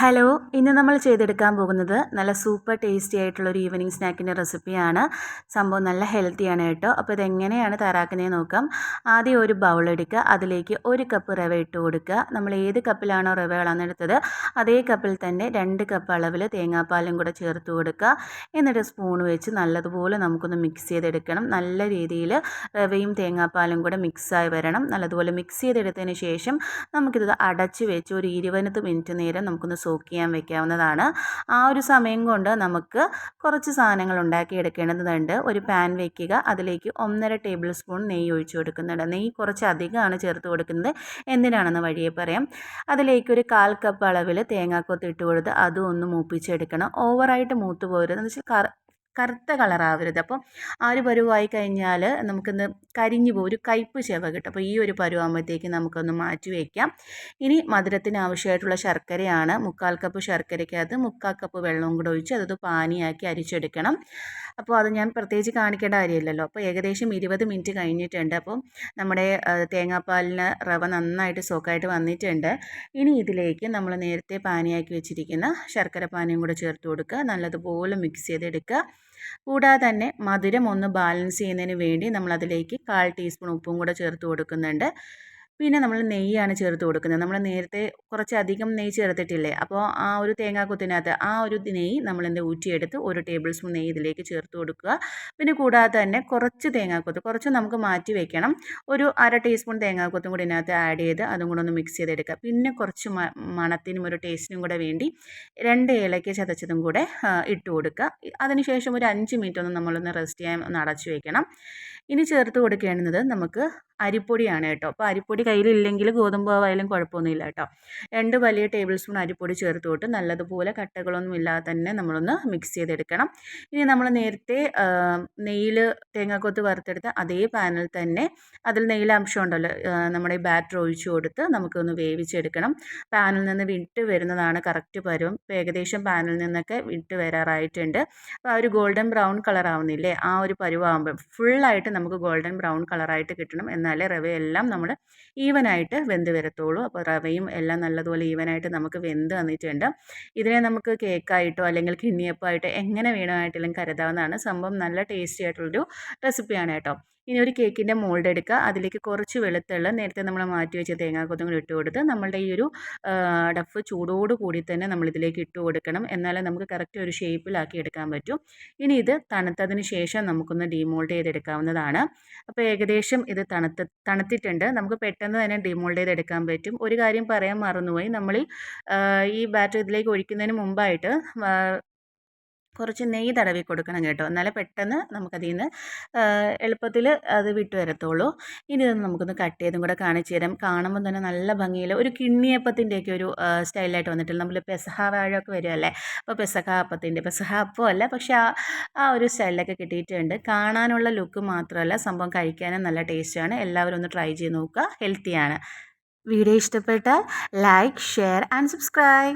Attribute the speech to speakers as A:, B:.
A: Hello, ഇന്ന് നമ്മൾ ചെയ്തെടുക്കാൻ പോകുന്നത് നല്ല സൂപ്പർ ടേസ്റ്റി ആയിട്ടുള്ളൊരു ഈവനിങ് സ്നാക്കിൻ്റെ റെസിപ്പിയാണ്. സംഭവം നല്ല ഹെൽത്തിയാണ് കേട്ടോ. അപ്പോൾ ഇതെങ്ങനെയാണ് തയ്യാറാക്കുന്നതെന്ന് നോക്കാം. ആദ്യം ഒരു ബൗൾ എടുക്കുക, അതിലേക്ക് 1 കപ്പ് റവ ഇട്ട് കൊടുക്കുക. നമ്മൾ ഏത് കപ്പിലാണോ റവ അളന്നെടുത്തത് അതേ കപ്പിൽ തന്നെ 2 കപ്പ് അളവിൽ തേങ്ങാപ്പാലും കൂടെ ചേർത്ത് കൊടുക്കുക. എന്നിട്ട് സ്പൂൺ വെച്ച് നല്ലതുപോലെ നമുക്കൊന്ന് മിക്സ് ചെയ്തെടുക്കണം. നല്ല രീതിയിൽ റവയും തേങ്ങാപ്പാലും കൂടെ മിക്സായി വരണം. നല്ലതുപോലെ മിക്സ് ചെയ്തെടുത്തതിന് ശേഷം നമുക്കിത് അടച്ച് വെച്ച് ഒരു 20 മിനിറ്റ് നേരം നമുക്കൊന്ന് സോക്ക് ചെയ്യാൻ വെക്കാവുന്നതാണ്. ആ ഒരു സമയം കൊണ്ട് നമുക്ക് കുറച്ച് സാധനങ്ങൾ ഉണ്ടാക്കിയെടുക്കേണ്ടതുണ്ട്. ഒരു പാൻ വയ്ക്കുക, അതിലേക്ക് 1.5 ടേബിൾ സ്പൂൺ നെയ്യ് ഒഴിച്ച് കൊടുക്കുന്നുണ്ട്. നെയ്യ് കുറച്ച് അധികമാണ് ചേർത്ത് കൊടുക്കുന്നത്. എന്തിനാണെന്ന് വഴിയെ പറയാം. അതിലേക്ക് ഒരു 1/4 കപ്പ് അളവിൽ തേങ്ങാക്കൊത്ത് ഇട്ട് കൊടുത്ത് അതും ഒന്ന് മൂപ്പിച്ചെടുക്കണം. ഓവറായിട്ട് മൂത്ത് പോരുത്, എന്ന് വെച്ചാൽ കറുത്ത കളറാവരുത്. അപ്പം ആ ഒരു പരുവായി കഴിഞ്ഞാൽ നമുക്കിന്ന് കരിഞ്ഞു പോകും, ഒരു കയ്പ്പ് ചെവ കിട്ടും. അപ്പോൾ ഈ ഒരു പരുവാകുമ്പോഴത്തേക്ക് നമുക്കൊന്ന് മാറ്റി വയ്ക്കാം. ഇനി മധുരത്തിന് ആവശ്യമായിട്ടുള്ള ശർക്കരയാണ്. 1/4 കപ്പ് ശർക്കരയ്ക്കകത്ത് 1/4 കപ്പ് വെള്ളവും കൂടെ ഒഴിച്ച് അത് പാനിയാക്കി അരിച്ചെടുക്കണം. അപ്പോൾ അത് ഞാൻ പ്രത്യേകിച്ച് കാണിക്കേണ്ട കാര്യമില്ലല്ലോ. അപ്പോൾ ഏകദേശം 20 മിനിറ്റ് കഴിഞ്ഞിട്ടുണ്ട്. അപ്പം നമ്മുടെ തേങ്ങാപ്പാലിന് റവ നന്നായിട്ട് സോക്കായിട്ട് വന്നിട്ടുണ്ട്. ഇനി ഇതിലേക്ക് നമ്മൾ നേരത്തെ പാനിയാക്കി വെച്ചിരിക്കുന്ന ശർക്കര പാനിയും കൂടെ ചേർത്ത് കൊടുക്കുക. നല്ലതുപോലെ മിക്സ് ചെയ്തെടുക്കുക. കൂടാതെ തന്നെ മധുരം ഒന്ന് ബാലൻസ് ചെയ്യുന്നതിന് വേണ്ടി നമ്മളതിലേക്ക് 1/4 ടീസ്പൂൺ ഉപ്പും കൂടെ ചേർത്ത് കൊടുക്കുന്നുണ്ട്. പിന്നെ നമ്മൾ നെയ്യാണ് ചേർത്ത് കൊടുക്കുന്നത്. നമ്മൾ നേരത്തെ കുറച്ചധികം നെയ്യ് ചേർത്തിട്ടില്ലേ, അപ്പോൾ ആ ഒരു തേങ്ങാക്കൊത്തിനകത്ത് ആ ഒരു നെയ്യ് നമ്മളെന്ത് ഊറ്റിയെടുത്ത് 1 ടേബിൾ സ്പൂൺ നെയ്യ് ഇതിലേക്ക് ചേർത്ത് കൊടുക്കുക. പിന്നെ കൂടാതെ തന്നെ കുറച്ച് തേങ്ങാക്കൊത്ത് കുറച്ച് നമുക്ക് മാറ്റി വെക്കണം. ഒരു 1/2 ടീസ്പൂൺ തേങ്ങാക്കൊത്തും കൂടി ഇതിനകത്ത് ആഡ് ചെയ്ത് അതും കൂടെ ഒന്ന് മിക്സ് ചെയ്തെടുക്കുക. പിന്നെ കുറച്ച് മണത്തിനും ഒരു ടേസ്റ്റിനും കൂടെ വേണ്ടി 2 ഏലക്ക ചതച്ചതും കൂടെ ഇട്ട് കൊടുക്കുക. അതിനുശേഷം ഒരു 5 മിനിറ്റ് ഒന്ന് നമ്മളൊന്ന് റെസ്റ്റ് ചെയ്യാൻ ഒന്ന് അടച്ചു വെക്കണം. ഇനി ചേർത്ത് കൊടുക്കേണ്ടുന്നത് നമുക്ക് അരിപ്പൊടിയാണ് കേട്ടോ. അപ്പോൾ അരിപ്പൊടി കയ്യിലില്ലെങ്കിൽ ഗോതമ്പ് മാവായാലും കുഴപ്പമൊന്നുമില്ല കേട്ടോ. 2 വലിയ ടേബിൾ സ്പൂൺ അരിപ്പൊടി ചേർത്ത് തൊട്ട് നല്ലതുപോലെ കട്ടകളൊന്നും ഇല്ലാതെ തന്നെ നമ്മളൊന്ന് മിക്സ് ചെയ്തെടുക്കണം. ഇനി നമ്മൾ നേരത്തെ നെയ്യിൽ തേങ്ങാക്കൊത്ത് വറുത്തെടുത്ത അതേ പാനിൽ തന്നെ അതിൽ നെയ്യിലെ അംശം ഉണ്ടല്ലോ, നമ്മുടെ ഈ ബാറ്റർ ഒഴിച്ചു കൊടുത്ത് നമുക്കൊന്ന് വേവിച്ചെടുക്കണം. പാനിൽ നിന്ന് വിട്ട് വരുന്നതാണ് കറക്റ്റ് പരുവം. ഇപ്പോൾ ഏകദേശം പാനിൽ നിന്നൊക്കെ വിട്ട് വരാറായിട്ടുണ്ട്. അപ്പോൾ ആ ഒരു ഗോൾഡൻ ബ്രൗൺ കളർ ആവുന്നില്ലേ, ആ ഒരു പരുവാകുമ്പോൾ ഫുള്ളായിട്ട് നമുക്ക് ഗോൾഡൻ ബ്രൗൺ കളറായിട്ട് കിട്ടണം. എന്നാലേ റവയെല്ലാം നമ്മൾ ഈവനായിട്ട് വെന്ത് വരത്തുള്ളൂ. അപ്പോൾ റവയും എല്ലാം നല്ലതുപോലെ ഈവനായിട്ട് നമുക്ക് വെന്ത് വന്നിട്ടുണ്ട്. ഇതിനെ നമുക്ക് കേക്കായിട്ടോ അല്ലെങ്കിൽ കിണ്ണിയപ്പമായിട്ടോ എങ്ങനെ വേണമായിട്ടെങ്കിലും കരുതാവുന്നതാണ്. സംഭവം നല്ല ടേസ്റ്റി ആയിട്ടുള്ളൊരു റെസിപ്പിയാണ് കേട്ടോ. ഇനി ഒരു കേക്കിൻ്റെ മോൾഡ് എടുക്കുക, അതിലേക്ക് കുറച്ച് വെളുത്തുള്ള നേരത്തെ നമ്മൾ മാറ്റി വെച്ച തേങ്ങാക്കൊത്തും കൂടി ഇട്ട് കൊടുത്ത് നമ്മളുടെ ഈ ഒരു ഡഫ് ചൂടോട് കൂടി തന്നെ നമ്മളിതിലേക്ക് ഇട്ട് കൊടുക്കണം. എന്നാലേ നമുക്ക് കറക്റ്റ് ഒരു ഷേപ്പിലാക്കി എടുക്കാൻ പറ്റും. ഇനി ഇത് തണുത്തതിന് ശേഷം നമുക്കൊന്ന് ഡീമോൾഡ് ചെയ്തെടുക്കാവുന്നതാണ്. അപ്പോൾ ഏകദേശം ഇത് തണുത്തിട്ടുണ്ട്. നമുക്ക് പെട്ടെന്ന് തന്നെ ഡീമോൾഡ് ചെയ്തെടുക്കാൻ പറ്റും. ഒരു കാര്യം പറയാൻ മറന്നുപോയി, നമ്മൾ ഈ ബാറ്റർ ഇതിലേക്ക് ഒഴിക്കുന്നതിന് മുമ്പായിട്ട് കുറച്ച് നെയ്യ് തടവി കൊടുക്കണം കേട്ടോ. എന്നാലേ പെട്ടെന്ന് നമുക്കതിൽ നിന്ന് എളുപ്പത്തിൽ അത് വിട്ട് വരത്തുള്ളൂ. ഇനി ഇതൊന്ന് നമുക്കൊന്ന് കട്ട് ചെയ്തും കൂടെ കാണിച്ചു തരാം. കാണുമ്പോൾ തന്നെ നല്ല ഭംഗിയിൽ ഒരു കിണ്ണിയപ്പത്തിൻ്റെയൊക്കെ ഒരു സ്റ്റൈലായിട്ട് വന്നിട്ടില്ല. നമ്മൾ പെസഹ വാഴയൊക്കെ വരുമല്ലേ, അപ്പോൾ പെസഹ അപ്പം അല്ല, പക്ഷേ ആ ഒരു സ്റ്റൈലിലൊക്കെ കിട്ടിയിട്ടുണ്ട്. കാണാനുള്ള ലുക്ക് മാത്രമല്ല, സംഭവം കഴിക്കാനും നല്ല ടേസ്റ്റാണ്. എല്ലാവരും ഒന്ന് ട്രൈ ചെയ്ത് നോക്കുക, ഹെൽത്തിയാണ്. വീഡിയോ ഇഷ്ടപ്പെട്ടാൽ ലൈക്ക്, ഷെയർ ആൻഡ് സബ്സ്ക്രൈബ്.